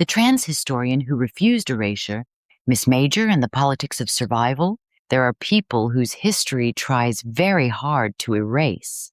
The trans historian who refused erasure, Miss Major and the Politics of Survival, there are people whose history tries very hard to erase,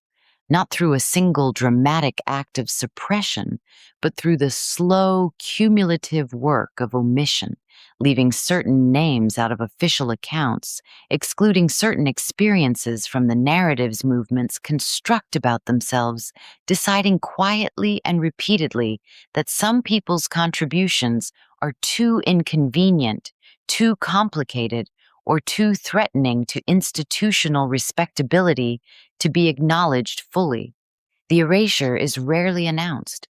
not through a single dramatic act of suppression, but through the slow, cumulative work of omission, leaving certain names out of official accounts, excluding certain experiences from the narratives movements construct about themselves, deciding quietly and repeatedly that some people's contributions are too inconvenient, too complicated, or too threatening to institutional respectability to be acknowledged fully. The erasure is rarely announced.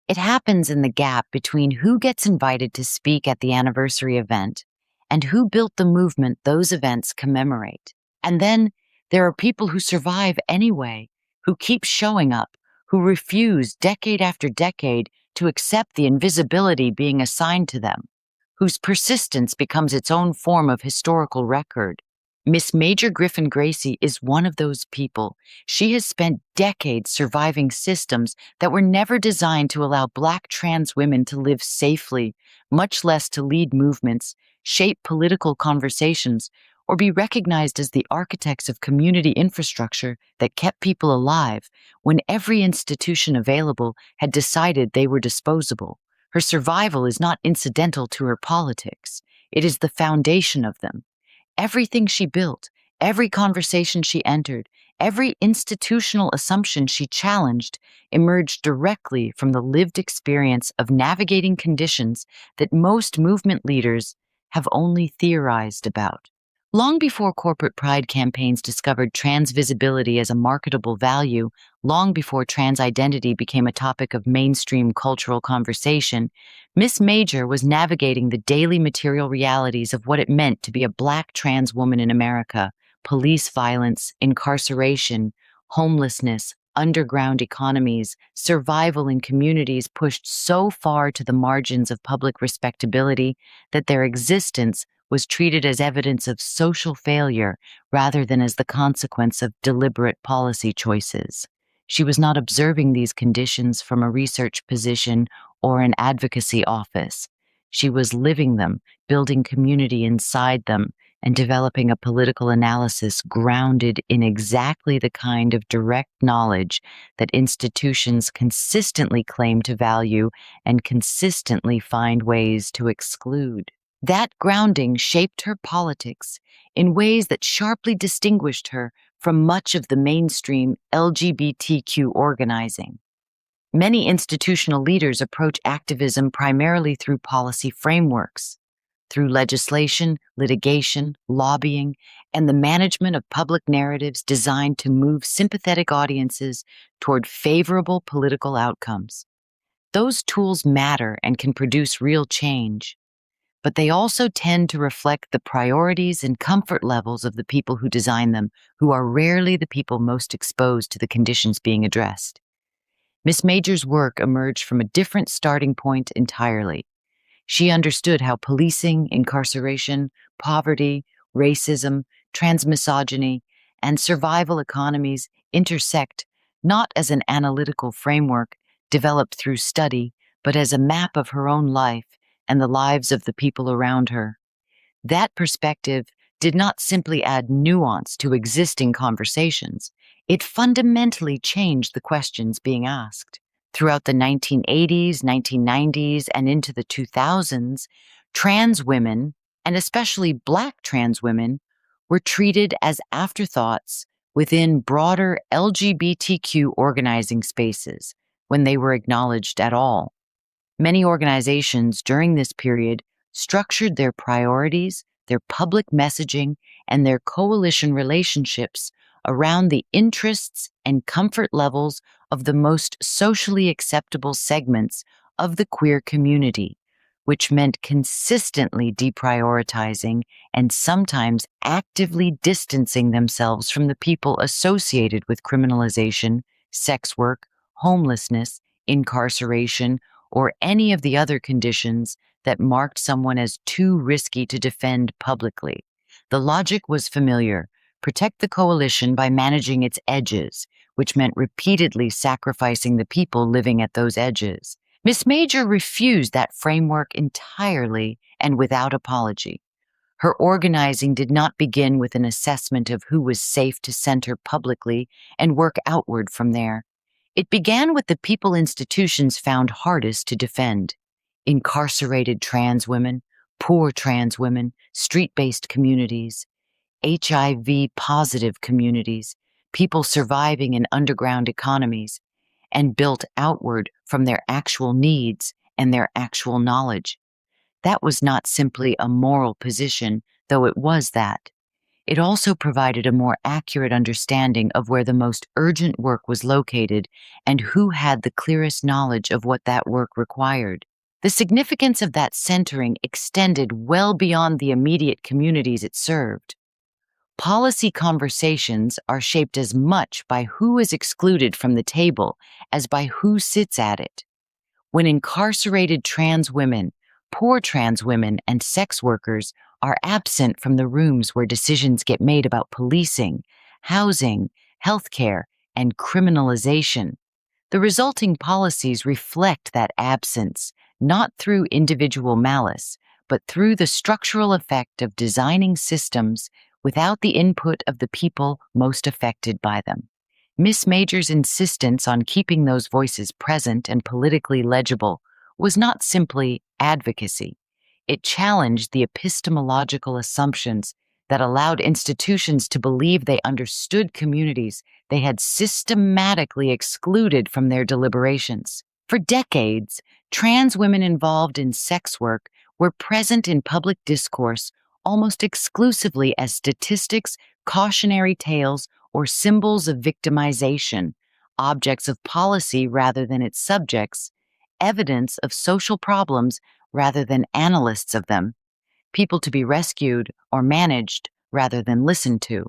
It happens in the gap between who gets invited to speak at the anniversary event and who built the movement those events commemorate. And then there are people who survive anyway, who keep showing up, who refuse decade after decade to accept the invisibility being assigned to them, whose persistence becomes its own form of historical record. Miss Major Griffin-Gracy is one of those people. She has spent decades surviving systems that were never designed to allow Black trans women to live safely, much less to lead movements, shape political conversations, or be recognized as the architects of community infrastructure that kept people alive when every institution available had decided they were disposable. Her survival is not incidental to her politics. It is the foundation of them. Everything she built, every conversation she entered, every institutional assumption she challenged emerged directly from the lived experience of navigating conditions that most movement leaders have only theorized about. Long before corporate pride campaigns discovered trans visibility as a marketable value, long before trans identity became a topic of mainstream cultural conversation, Miss Major was navigating the daily material realities of what it meant to be a Black trans woman in America: police violence, incarceration, homelessness, underground economies, survival in communities pushed so far to the margins of public respectability that their existence was treated as evidence of social failure rather than as the consequence of deliberate policy choices. She was not observing these conditions from a research position or an advocacy office. She was living them, building community inside them, and developing a political analysis grounded in exactly the kind of direct knowledge that institutions consistently claim to value and consistently find ways to exclude. That grounding shaped her politics in ways that sharply distinguished her from much of the mainstream LGBTQ organizing. Many institutional leaders approach activism primarily through policy frameworks, through legislation, litigation, lobbying, and the management of public narratives designed to move sympathetic audiences toward favorable political outcomes. Those tools matter and can produce real change, but they also tend to reflect the priorities and comfort levels of the people who design them, who are rarely the people most exposed to the conditions being addressed. Miss Major's work emerged from a different starting point entirely. She understood how policing, incarceration, poverty, racism, transmisogyny, and survival economies intersect not as an analytical framework developed through study, but as a map of her own life and the lives of the people around her. That perspective did not simply add nuance to existing conversations, it fundamentally changed the questions being asked. Throughout the 1980s, 1990s, and into the 2000s, trans women, and especially Black trans women, were treated as afterthoughts within broader LGBTQ organizing spaces when they were acknowledged at all. Many organizations during this period structured their priorities, their public messaging, and their coalition relationships around the interests and comfort levels of the most socially acceptable segments of the queer community, which meant consistently deprioritizing and sometimes actively distancing themselves from the people associated with criminalization, sex work, homelessness, incarceration, or any of the other conditions that marked someone as too risky to defend publicly. The logic was familiar: protect the coalition by managing its edges, which meant repeatedly sacrificing the people living at those edges. Miss Major refused that framework entirely and without apology. Her organizing did not begin with an assessment of who was safe to center publicly and work outward from there. It began with the people institutions found hardest to defend: incarcerated trans women, poor trans women, street-based communities, HIV-positive communities, people surviving in underground economies, and built outward from their actual needs and their actual knowledge. That was not simply a moral position, though it was that. It also provided a more accurate understanding of where the most urgent work was located and who had the clearest knowledge of what that work required. The significance of that centering extended well beyond the immediate communities it served. Policy conversations are shaped as much by who is excluded from the table as by who sits at it. When incarcerated trans women, poor trans women, and sex workers are absent from the rooms where decisions get made about policing, housing, healthcare, and criminalization, the resulting policies reflect that absence, not through individual malice, but through the structural effect of designing systems without the input of the people most affected by them. Miss Major's insistence on keeping those voices present and politically legible was not simply advocacy. It challenged the epistemological assumptions that allowed institutions to believe they understood communities they had systematically excluded from their deliberations. For decades, trans women involved in sex work were present in public discourse almost exclusively as statistics, cautionary tales, or symbols of victimization, objects of policy rather than its subjects, evidence of social problems rather than analysts of them, people to be rescued or managed rather than listened to,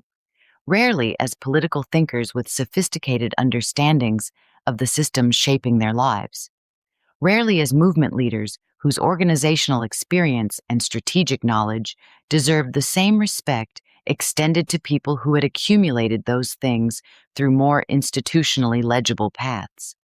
rarely as political thinkers with sophisticated understandings of the systems shaping their lives, rarely as movement leaders whose organizational experience and strategic knowledge deserved the same respect extended to people who had accumulated those things through more institutionally legible paths,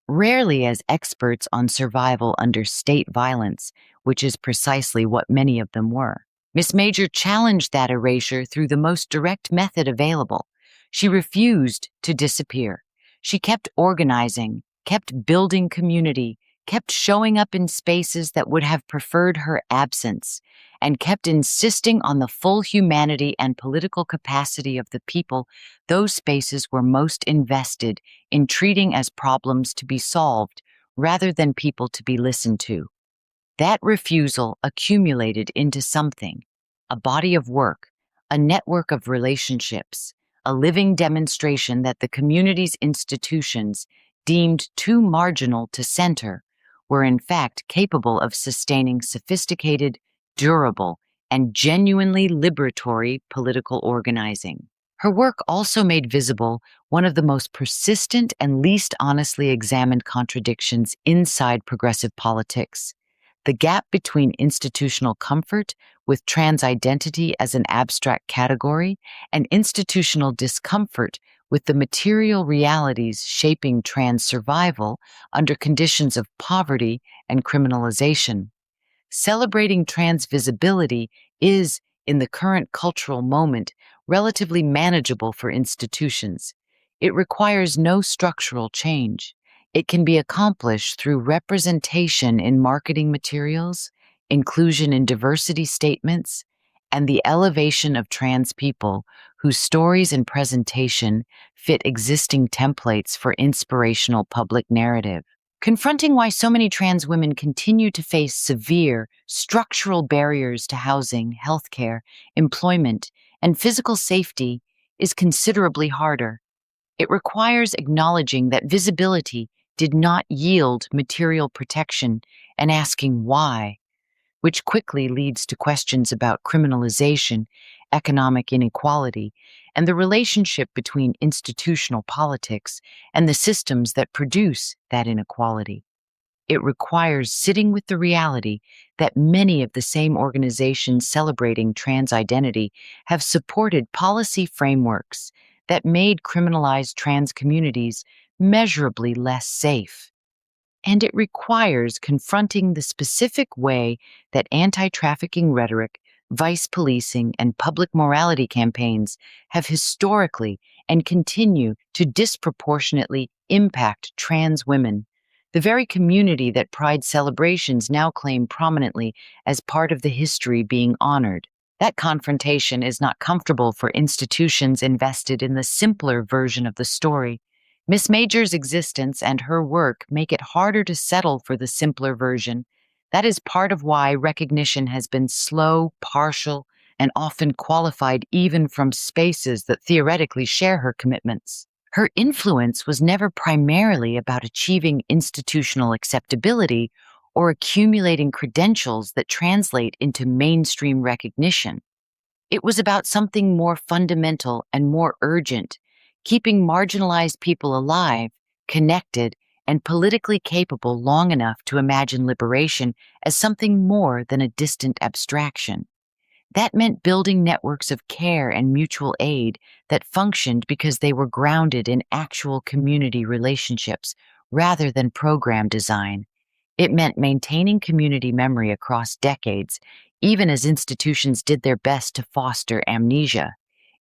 rarely as experts on survival under state violence, which is precisely what many of them were. Miss Major challenged that erasure through the most direct method available. She refused to disappear. She kept organizing, kept building community, kept showing up in spaces that would have preferred her absence, and kept insisting on the full humanity and political capacity of the people those spaces were most invested in treating as problems to be solved rather than people to be listened to. That refusal accumulated into something: a body of work, a network of relationships, a living demonstration that the community's institutions, deemed too marginal to center, were in fact capable of sustaining sophisticated, durable, and genuinely liberatory political organizing. Her work also made visible one of the most persistent and least honestly examined contradictions inside progressive politics: the gap between institutional comfort with trans identity as an abstract category and institutional discomfort with the material realities shaping trans survival under conditions of poverty and criminalization. Celebrating trans visibility is, in the current cultural moment, relatively manageable for institutions. It requires no structural change. It can be accomplished through representation in marketing materials, inclusion in diversity statements, and the elevation of trans people whose stories and presentation fit existing templates for inspirational public narrative. Confronting why so many trans women continue to face severe, structural barriers to housing, healthcare, employment, and physical safety is considerably harder. It requires acknowledging that visibility did not yield material protection and asking why, which quickly leads to questions about criminalization, economic inequality, and the relationship between institutional politics and the systems that produce that inequality. It requires sitting with the reality that many of the same organizations celebrating trans identity have supported policy frameworks that made criminalized trans communities measurably less safe. and it requires confronting the specific way that anti-trafficking rhetoric, vice policing, and public morality campaigns have historically and continue to disproportionately impact trans women, the very community that Pride celebrations now claim prominently as part of the history being honored. That confrontation is not comfortable for institutions invested in the simpler version of the story. Miss Major's existence and her work make it harder to settle for the simpler version. That is part of why recognition has been slow, partial, and often qualified even from spaces that theoretically share her commitments. Her influence was never primarily about achieving institutional acceptability or accumulating credentials that translate into mainstream recognition. It was about something more fundamental and more urgent, keeping marginalized people alive, connected, and politically capable long enough to imagine liberation as something more than a distant abstraction. That meant building networks of care and mutual aid that functioned because they were grounded in actual community relationships rather than program design. It meant maintaining community memory across decades, even as institutions did their best to foster amnesia.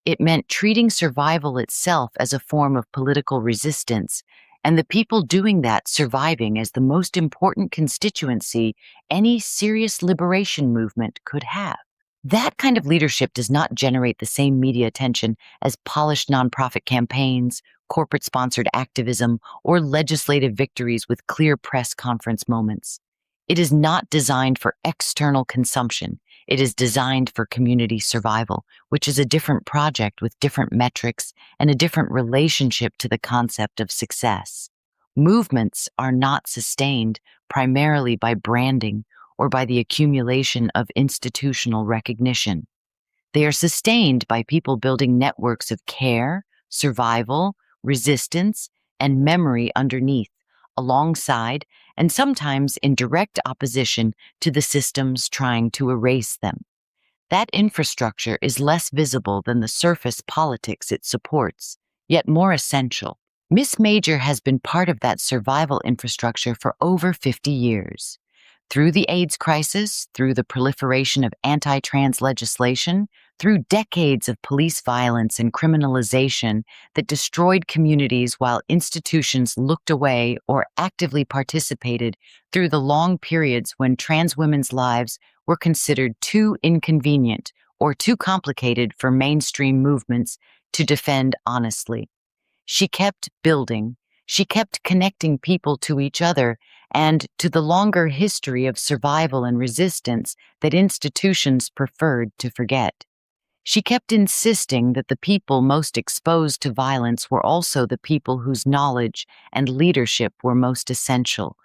It meant treating survival itself as a form of political resistance, and the people doing that surviving as the most important constituency any serious liberation movement could have. That kind of leadership does not generate the same media attention as polished nonprofit campaigns, corporate-sponsored activism, or legislative victories with clear press conference moments. It is not designed for external consumption. It is designed for community survival, which is a different project with different metrics and a different relationship to the concept of success. Movements are not sustained primarily by branding or by the accumulation of institutional recognition. They are sustained by people building networks of care, survival, resistance, and memory underneath, alongside, and sometimes in direct opposition to the systems trying to erase them. That infrastructure is less visible than the surface politics it supports, yet more essential. Miss Major has been part of that survival infrastructure for over 50 years. Through the AIDS crisis, through the proliferation of anti-trans legislation, through decades of police violence and criminalization that destroyed communities while institutions looked away or actively participated, through the long periods when trans women's lives were considered too inconvenient or too complicated for mainstream movements to defend honestly. She kept building. She kept connecting people to each other and to the longer history of survival and resistance that institutions preferred to forget. She kept insisting that the people most exposed to violence were also the people whose knowledge and leadership were most essential.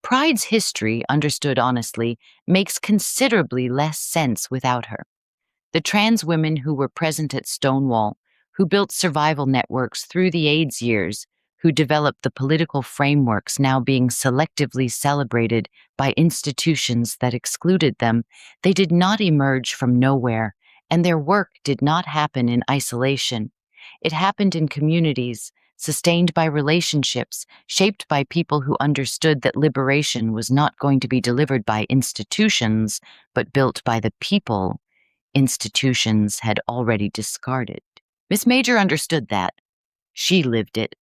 Pride's history, understood honestly, makes considerably less sense without her. The trans women who were present at Stonewall, who built survival networks through the AIDS years, who developed the political frameworks now being selectively celebrated by institutions that excluded them, they did not emerge from nowhere, and their work did not happen in isolation. It happened in communities, sustained by relationships, shaped by people who understood that liberation was not going to be delivered by institutions, but built by the people institutions had already discarded. Miss Major understood that. She lived it.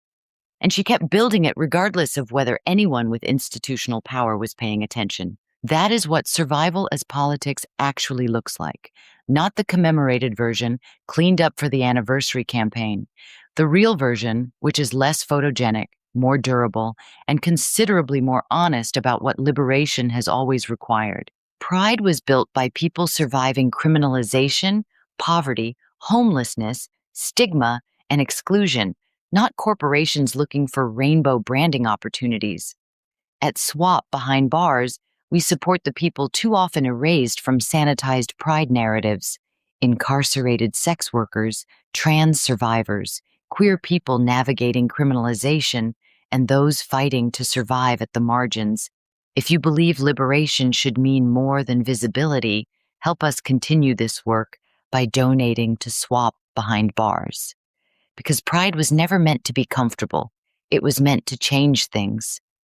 And she kept building it regardless of whether anyone with institutional power was paying attention. That is what survival as politics actually looks like. Not the commemorated version, cleaned up for the anniversary campaign. The real version, which is less photogenic, more durable, and considerably more honest about what liberation has always required. Pride was built by people surviving criminalization, poverty, homelessness, stigma, and exclusion, not corporations looking for rainbow branding opportunities. At SWAP behind bars, we support the people too often erased from sanitized pride narratives: incarcerated sex workers, trans survivors, queer people navigating criminalization, and those fighting to survive at the margins. If you believe liberation should mean more than visibility, help us continue this work by donating to SWAP behind bars. Because pride was never meant to be comfortable. It was meant to change things.